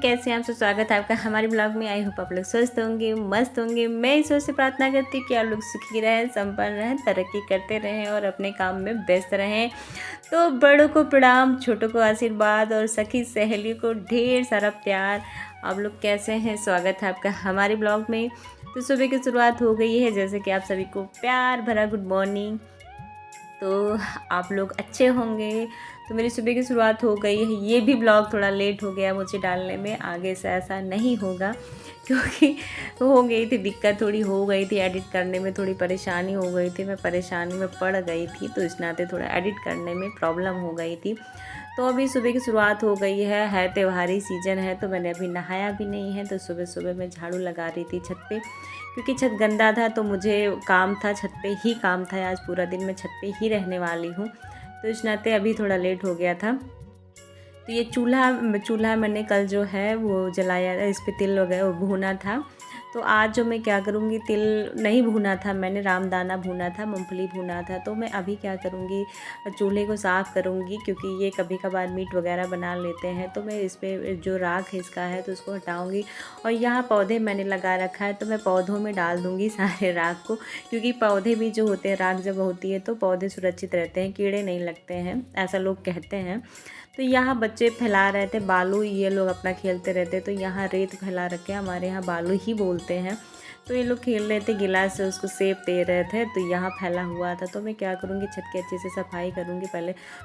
कैसे हैं आप सब। स्वागत है आपका हमारे ब्लॉग में। आई होप आप लोग स्वस्थ होंगे, मस्त होंगे। मैं ईश्वर से प्रार्थना करती हूँ कि आप लोग सुखी रहें, संपन्न रहें, तरक्की करते रहें और अपने काम में व्यस्त रहें। तो बड़ों को प्रणाम, छोटों को आशीर्वाद और सखी सहेलियों को ढेर सारा प्यार। आप लोग कैसे हैं? स्वागत है आपका हमारे ब्लॉग में। तो सुबह की शुरुआत हो गई है, जैसे कि आप सभी को प्यार भरा गुड मॉर्निंग। तो आप लोग अच्छे होंगे। तो मेरी सुबह की शुरुआत हो गई है। ये भी ब्लॉग थोड़ा लेट हो गया मुझे डालने में, आगे से ऐसा नहीं होगा क्योंकि हो गई थी दिक्कत, थोड़ी हो गई थी एडिट करने में, थोड़ी परेशानी हो गई थी। मैं परेशानी में पड़ गई थी, तो इस नाते थोड़ा एडिट करने में प्रॉब्लम हो गई थी। तो अभी सुबह की शुरुआत हो गई है त्योहारी सीज़न है, तो मैंने अभी नहाया भी नहीं है। तो सुबह सुबह मैं झाड़ू लगा रही थी छत पे, क्योंकि छत गंदा था। तो मुझे काम था, छत पे ही काम था। आज पूरा दिन मैं छत पे ही रहने वाली हूँ, तो इस नाते अभी थोड़ा लेट हो गया था। तो ये चूल्हा मैंने कल जो है वो जलाया, इस पर तिल वगैरह भूना था। तो आज जो मैं क्या करूँगी, तिल नहीं भूना था मैंने, रामदाना भूना था, मूंगफली भूना था। तो मैं अभी क्या करूँगी, चूल्हे को साफ़ करूँगी, क्योंकि ये कभी कभार मीट वगैरह बना लेते हैं। तो मैं इस पर जो राख है इसका है, तो उसको हटाऊँगी। और यहाँ पौधे मैंने लगा रखा है, तो मैं पौधों में डाल दूँगी सारे राख को, क्योंकि पौधे भी जो होते हैं, राख जब होती है तो पौधे सुरक्षित रहते हैं, कीड़े नहीं लगते हैं, ऐसा लोग कहते हैं। तो यहाँ बच्चे फैला रहे थे बालू, ये लोग अपना खेलते रहते। तो यहाँ रेत फैला रखे, हमारे यहाँ बालू ही बोलते हैं। तो ये लोग खेल रहे थे, गिलास से उसको सेब दे रहे थे, तो यहाँ फैला हुआ था। तो मैं क्या करूँगी, छत की अच्छे से सफाई करूँगी।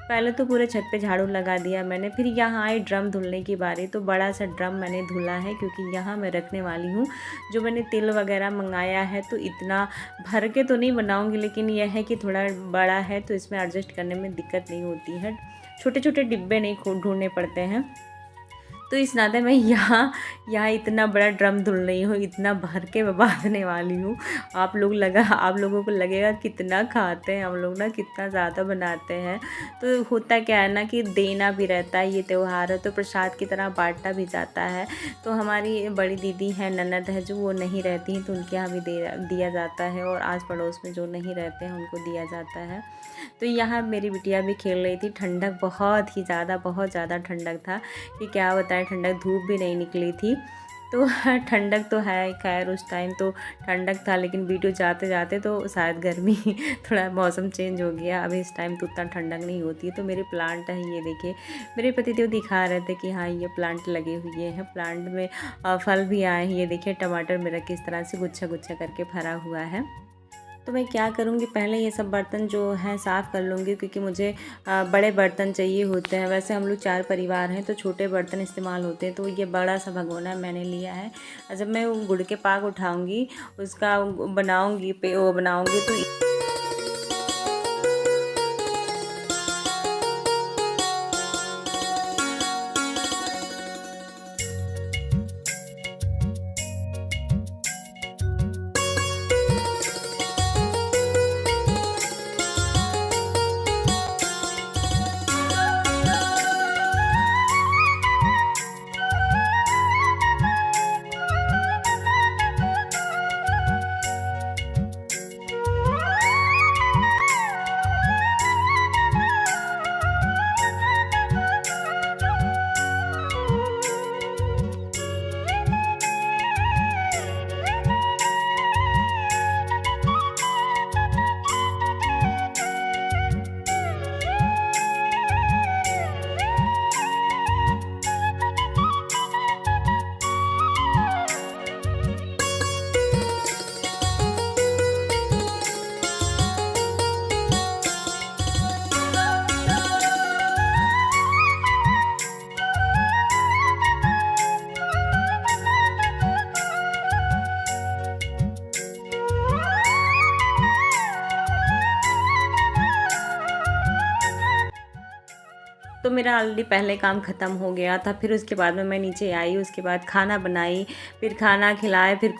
पहले तो पूरे छत पे झाड़ू लगा दिया मैंने। फिर यहाँ आई ड्रम धुलने की बारी, तो बड़ा सा ड्रम मैंने धुला है, क्योंकि यहाँ मैं रखने वाली हूँ जो मैंने तिल वगैरह मंगाया है। तो इतना भर के तो नहीं बनाऊँगी, लेकिन यह है कि थोड़ा बड़ा है, तो इसमें एडजस्ट करने में दिक्कत नहीं होती है। छोटे छोटे डिब्बे नहीं ढूंढने पड़ते हैं। तो इस नाते मैं यहाँ इतना बड़ा ड्रम धुल रही हूँ, इतना भर के मैं बांधने वाली हूँ। आप लोगों को लगेगा कितना खाते हैं हम लोग ना, कितना ज़्यादा बनाते हैं। तो होता क्या है ना कि देना भी रहता है, ये त्यौहार है तो प्रसाद की तरह बांटा भी जाता है। तो हमारी बड़ी दीदी है, ननद है, जो वो नहीं रहती हैं, तो उनके यहाँ भी दिया जाता है। और आस पड़ोस में जो नहीं रहते हैं उनको दिया जाता है। तो यहाँ मेरी बिटिया भी खेल रही थी। ठंडक बहुत ज़्यादा ठंडक था कि क्या बताएं, ठंडक, धूप भी नहीं निकली थी। तो ठंडक तो है, खैर उस टाइम तो ठंडक था, लेकिन वीडियो जाते जाते तो शायद गर्मी थोड़ा मौसम चेंज हो गया। अभी इस टाइम तो उतना ठंडक नहीं होती है। तो मेरे प्लांट हैं, ये देखिए, मेरे पतिदेव दिखा रहे थे कि हाँ ये प्लांट लगे हुए हैं, प्लांट में फल भी आए हैं। ये देखिए टमाटर मेरा किस तरह से गुच्छा गुच्छा करके भरा हुआ है। तो मैं क्या करूँगी, पहले ये सब बर्तन जो हैं साफ़ कर लूँगी, क्योंकि मुझे बड़े बर्तन चाहिए होते हैं। वैसे हम लोग 4 परिवार हैं, तो छोटे बर्तन इस्तेमाल होते हैं। तो ये बड़ा सा भगोना मैंने लिया है। जब मैं वो गुड़ के पाक उठाऊँगी, उसका बनाऊँगी वो बनाऊँगी तो तो मेरा ऑलरेडी पहले काम ख़त्म हो गया था। फिर उसके बाद में मैं नीचे आई, उसके बाद खाना बनाई, फिर खाना खिलाए, फिर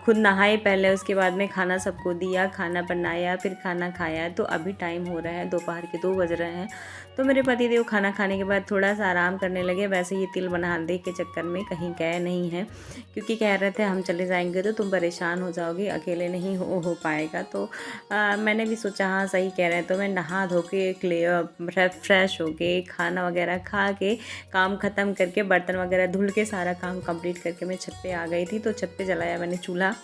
खुद नहाए पहले, उसके बाद में खाना सबको दिया, खाना बनाया, फिर खाना खाया। तो अभी टाइम हो रहा है, दोपहर के 2 बज रहे हैं। तो मेरे पतिदेव खाना खाने के बाद थोड़ा सा आराम करने लगे। वैसे ये तिल बनाने के चक्कर में कहीं गए नहीं हैं, क्योंकि कह रहे थे हम चले जाएंगे तो तुम परेशान हो जाओगे, अकेले नहीं हो पाएगा। तो मैंने भी सोचा हाँ सही कह रहे हैं। तो मैं नहा धो के फ्रेश हो के खाना खाना वगैरह खा के काम ख़त्म करके बर्तन वगैरह धुल के सारा काम कंप्लीट करके मैं छत पे आ गई थी। तो छत पे जलाया मैंने चूल्हा,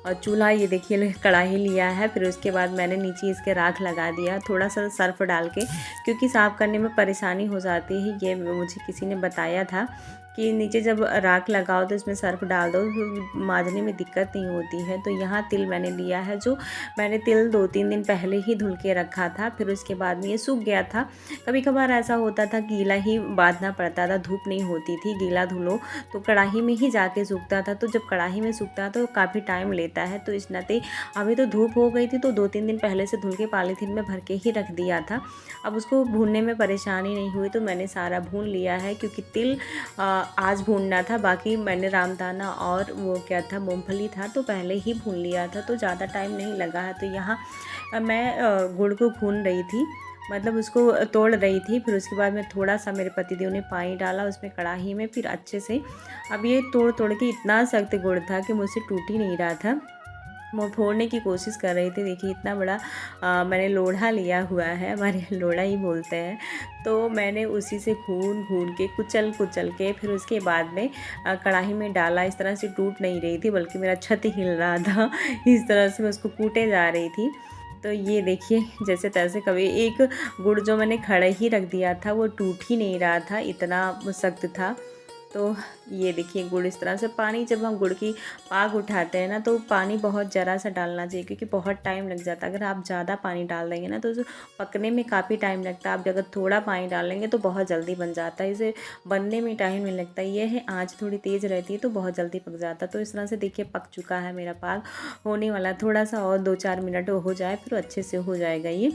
और चूल्हा ये देखिए कढ़ाई लिया है। फिर उसके बाद मैंने नीचे इसके राख लगा दिया थोड़ा सा सर्फ डाल के, क्योंकि साफ़ करने में परेशानी हो जाती है। ये मुझे किसी ने बताया था कि नीचे जब राख लगाओ तो इसमें सर्फ डाल दो तो मांजने में दिक्कत नहीं होती है। तो यहाँ तिल मैंने लिया है, जो मैंने तिल 2-3 दिन पहले ही धुल के रखा था। फिर उसके बाद में ये सूख गया था। कभी कभार ऐसा होता था गीला ही बांधना पड़ता था, धूप नहीं होती थी, गीला धुलो तो कढ़ाई में ही जाके सूखता था। तो जब कढ़ाई में सूखता तो काफ़ी टाइम लेता है। तो इस नाते अभी तो धूप हो गई थी तो 2-3 दिन पहले से धुल के पॉलीथीन में भर के ही रख दिया था। अब उसको भूनने में परेशानी नहीं हुई तो मैंने सारा भून लिया है, क्योंकि तिल आज भूनना था। बाकी मैंने रामदाना और वो क्या था मूंगफली था तो पहले ही भून लिया था, तो ज़्यादा टाइम नहीं लगा है। तो यहाँ मैं गुड़ को भून रही थी, मतलब उसको तोड़ रही थी। फिर उसके बाद में थोड़ा सा मेरे पतिदेव ने पानी डाला उसमें कढ़ाई में, फिर अच्छे से अब ये तोड़ तोड़ के इतना सख्त गुड़ था कि मुझसे टूट ही नहीं रहा था। मैं फोड़ने की कोशिश कर रही थी। देखिए इतना बड़ा मैंने लोढ़ा लिया हुआ है, हमारे यहाँ लोढ़ा ही बोलते हैं। तो मैंने उसी से घून घून के कुचल कुचल के फिर उसके बाद में कढ़ाई में डाला। इस तरह से टूट नहीं रही थी, बल्कि मेरा छत हिल रहा था। इस तरह से मैं उसको कूटे जा रही थी। तो ये देखिए जैसे तैसे कभी एक गुड़ जो मैंने खड़े ही रख दिया था वो टूट ही नहीं रहा था, इतना सख्त था। तो ये देखिए गुड़ इस तरह से, पानी जब हम गुड़ की पाग उठाते हैं ना तो पानी बहुत ज़रा सा डालना चाहिए, क्योंकि बहुत टाइम लग जाता है। अगर आप ज़्यादा पानी डाल देंगे ना तो पकने में काफ़ी टाइम लगता है। आप अगर थोड़ा पानी डालेंगे तो बहुत जल्दी बन जाता है, इसे बनने में टाइम नहीं लगता। ये है आँच थोड़ी तेज़ रहती है तो बहुत जल्दी पक जाता है। तो इस तरह से देखिए पक चुका है मेरा पाग, होने वाला, थोड़ा सा और 2-4 मिनट हो जाए फिर अच्छे से हो जाएगा ये।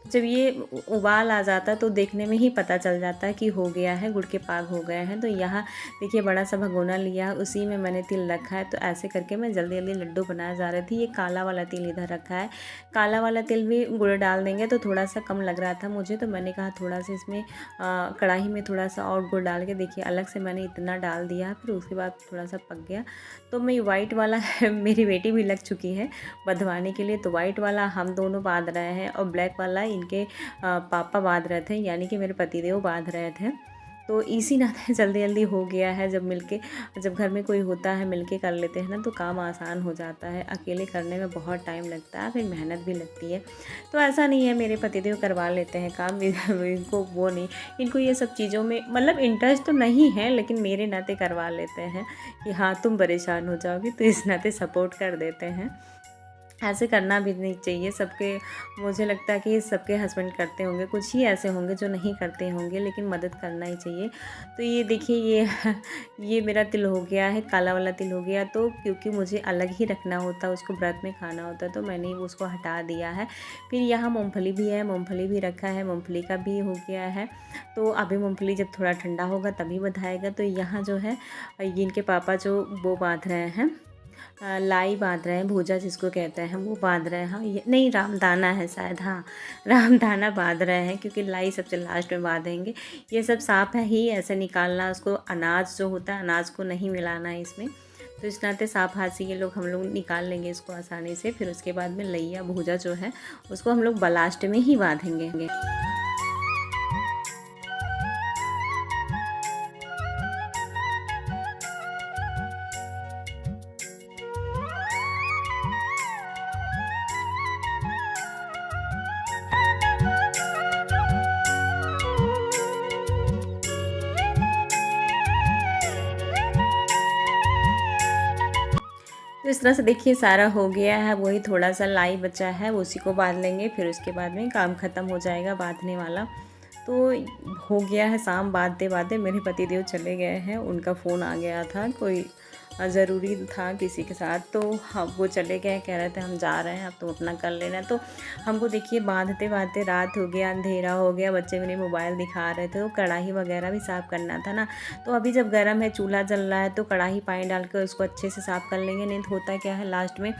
जब ये उबाल आ जाता तो देखने में ही पता चल जाता है कि हो गया है, गुड़ के पाक हो गए हैं। तो यहाँ देखिए बड़ा सा भगोना लिया, उसी में मैंने तिल रखा है। तो ऐसे करके मैं जल्दी जल्दी लड्डू बनाया जा रही थी। ये काला वाला तिल इधर रखा है, काला वाला तिल भी गुड़ डाल देंगे तो थोड़ा सा कम लग रहा था मुझे, तो मैंने कहा थोड़ा सा इसमें कढ़ाई में थोड़ा सा और गुड़ डाल के, देखिए अलग से मैंने इतना डाल दिया। फिर उसके बाद थोड़ा सा पक गया तो मैं वाइट वाला मेरी बेटी भी लग चुकी है बंधवाने के लिए, तो वाइट वाला हम दोनों बांध रहे हैं और ब्लैक वाला इनके पापा बांध रहे थे, यानी कि मेरे पतिदेव बांध रहे थे। तो इसी नाते जल्दी जल्दी हो गया है। जब घर में कोई होता है मिलके कर लेते हैं ना तो काम आसान हो जाता है। अकेले करने में बहुत टाइम लगता है, फिर मेहनत भी लगती है। तो ऐसा नहीं है, मेरे पतिदेव करवा लेते हैं काम, इनको वो नहीं, इनको ये सब चीज़ों में मतलब इंटरेस्ट तो नहीं है, लेकिन मेरे नाते करवा लेते हैं कि हाँ तुम परेशान हो जाओगी, तो इस नाते सपोर्ट कर देते हैं। ऐसे करना भी नहीं चाहिए सबके, मुझे लगता है कि सबके हस्बैंड करते होंगे, कुछ ही ऐसे होंगे जो नहीं करते होंगे, लेकिन मदद करना ही चाहिए। तो ये देखिए ये मेरा तिल हो गया है, काला वाला तिल हो गया। तो क्योंकि मुझे अलग ही रखना होता है, उसको व्रत में खाना होता है, तो मैंने उसको हटा दिया है। फिर यहाँ मूँगफली भी है, मूँगफली भी रखा है, मूँगफली का भी हो गया है। तो अभी मूँगफली जब थोड़ा ठंडा होगा तभी बधाएगा। तो यहाँ जो है ये इनके पापा जो वो बांध रहे हैं, लाई बांध रहे हैं, भूजा जिसको कहते हैं वो बांध रहे हैं। हाँ ये नहीं, रामदाना है शायद, हाँ रामदाना बांध रहे हैं, क्योंकि लाई सबसे लास्ट में बांधेंगे। ये सब साफ है ही ऐसे निकालना, उसको अनाज जो होता है अनाज को नहीं मिलाना है इसमें। तो इस नाते साफ हाथ से हम लोग निकाल लेंगे इसको आसानी से। फिर उसके बाद में लैया भूजा जो है उसको हम लोग लास्ट में ही बांधेंगे। तो इस तरह से देखिए सारा हो गया है, वही थोड़ा सा लाई बचा है उसी को बांध लेंगे। फिर उसके बाद में काम ख़त्म हो जाएगा बांधने वाला। तो हो गया है शाम, बांधते बांधते मेरे पतिदेव चले गए हैं, उनका फ़ोन आ गया था, कोई ज़रूरी था किसी के साथ, तो हम वो चले गए, कह रहे थे हम जा रहे हैं अब तुम अपना कर लेना। तो हमको देखिए बांधते बांधते रात हो गया, अंधेरा हो गया, बच्चे मेरे मोबाइल दिखा रहे थे, तो कढ़ाई वगैरह भी साफ़ करना था ना। तो अभी जब गर्म है, चूल्हा जल रहा है, तो कढ़ाई पानी डाल कर उसको अच्छे से साफ़ कर लेंगे। नहीं तो होता क्या है लास्ट में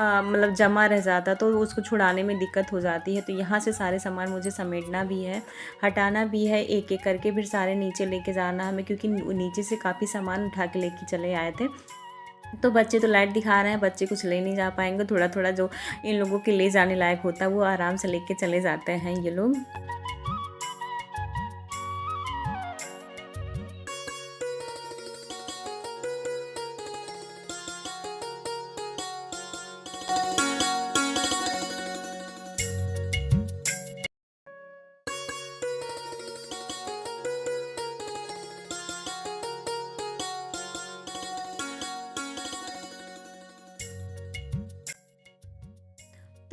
मतलब जमा रह जाता तो उसको छुड़ाने में दिक्कत हो जाती है। तो यहाँ से सारे सामान मुझे समेटना भी है, हटाना भी है, एक एक करके फिर सारे नीचे लेके जाना हमें, क्योंकि नीचे से काफ़ी सामान उठा के लेके चले आए थे। तो बच्चे तो लाइट दिखा रहे हैं, बच्चे कुछ ले नहीं जा पाएंगे, थोड़ा थोड़ा जो इन लोगों के ले जाने लायक होता है वो आराम से लेके चले जाते हैं ये लोग।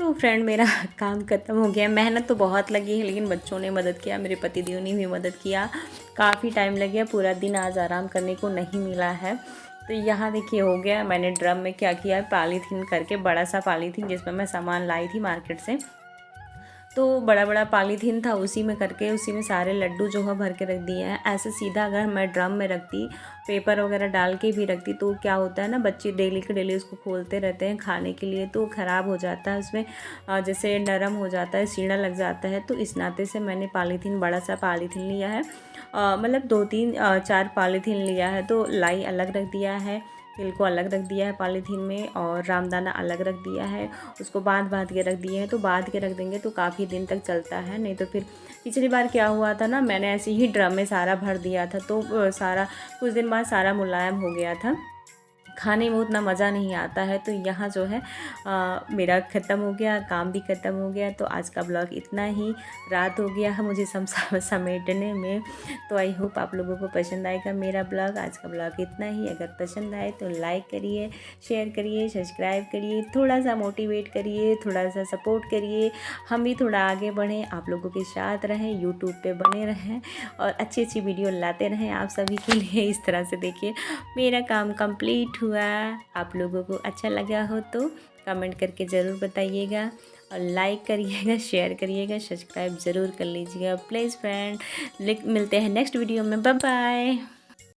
तो फ्रेंड मेरा काम ख़त्म हो गया। मेहनत तो बहुत लगी है, लेकिन बच्चों ने मदद किया, मेरे पतिदेव ने भी मदद किया। काफ़ी टाइम लग गया, पूरा दिन आज आराम करने को नहीं मिला है। तो यहाँ देखिए हो गया। मैंने ड्रम में क्या किया, पॉलीथीन करके, बड़ा सा पॉलीथीन जिसमें मैं सामान लाई थी मार्केट से, तो बड़ा बड़ा पॉलीथीन था, उसी में करके उसी में सारे लड्डू जो है भर के रख दिए हैं। ऐसे सीधा अगर मैं ड्रम में रखती, पेपर वगैरह डाल के भी रखती, तो क्या होता है ना, बच्चे डेली के डेली उसको खोलते रहते हैं खाने के लिए, तो ख़राब हो जाता है, उसमें जैसे नरम हो जाता है, सीढ़ा लग जाता है। तो इस नाते से मैंने पॉलीथीन, बड़ा सा पॉलीथीन लिया है, मतलब 2-3-4 पॉलीथीन लिया है। तो लाई अलग रख दिया है, तिल को अलग रख दिया है पॉलीथीन में, और रामदाना अलग रख दिया है। उसको बांध बांध के रख दिए हैं। तो बांध के रख देंगे तो काफ़ी दिन तक चलता है। नहीं तो फिर पिछली बार क्या हुआ था ना, मैंने ऐसे ही ड्रम में सारा भर दिया था, तो सारा कुछ दिन बाद सारा मुलायम हो गया था, खाने में उतना मज़ा नहीं आता है। तो यहाँ जो है मेरा ख़त्म हो गया, काम भी ख़त्म हो गया। तो आज का ब्लॉग इतना ही, रात हो गया है मुझे समेटने में। तो आई होप आप लोगों को पसंद आएगा मेरा ब्लॉग। आज का ब्लॉग इतना ही। अगर पसंद आए तो लाइक करिए, शेयर करिए, सब्सक्राइब करिए, थोड़ा सा मोटिवेट करिए, थोड़ा सा सपोर्ट करिए, हम भी थोड़ा आगे बढ़ें, आप लोगों के साथ रहें, यूट्यूब पे बने रहें और अच्छी अच्छी वीडियो लाते रहें आप सभी के लिए। इस तरह से देखिए मेरा काम कंप्लीट हुआ। आप लोगों को अच्छा लगा हो तो कमेंट करके ज़रूर बताइएगा, और लाइक करिएगा, शेयर करिएगा, सब्सक्राइब ज़रूर कर लीजिएगा प्लीज़ फ्रेंड। मिलते हैं नेक्स्ट वीडियो में। Bye bye.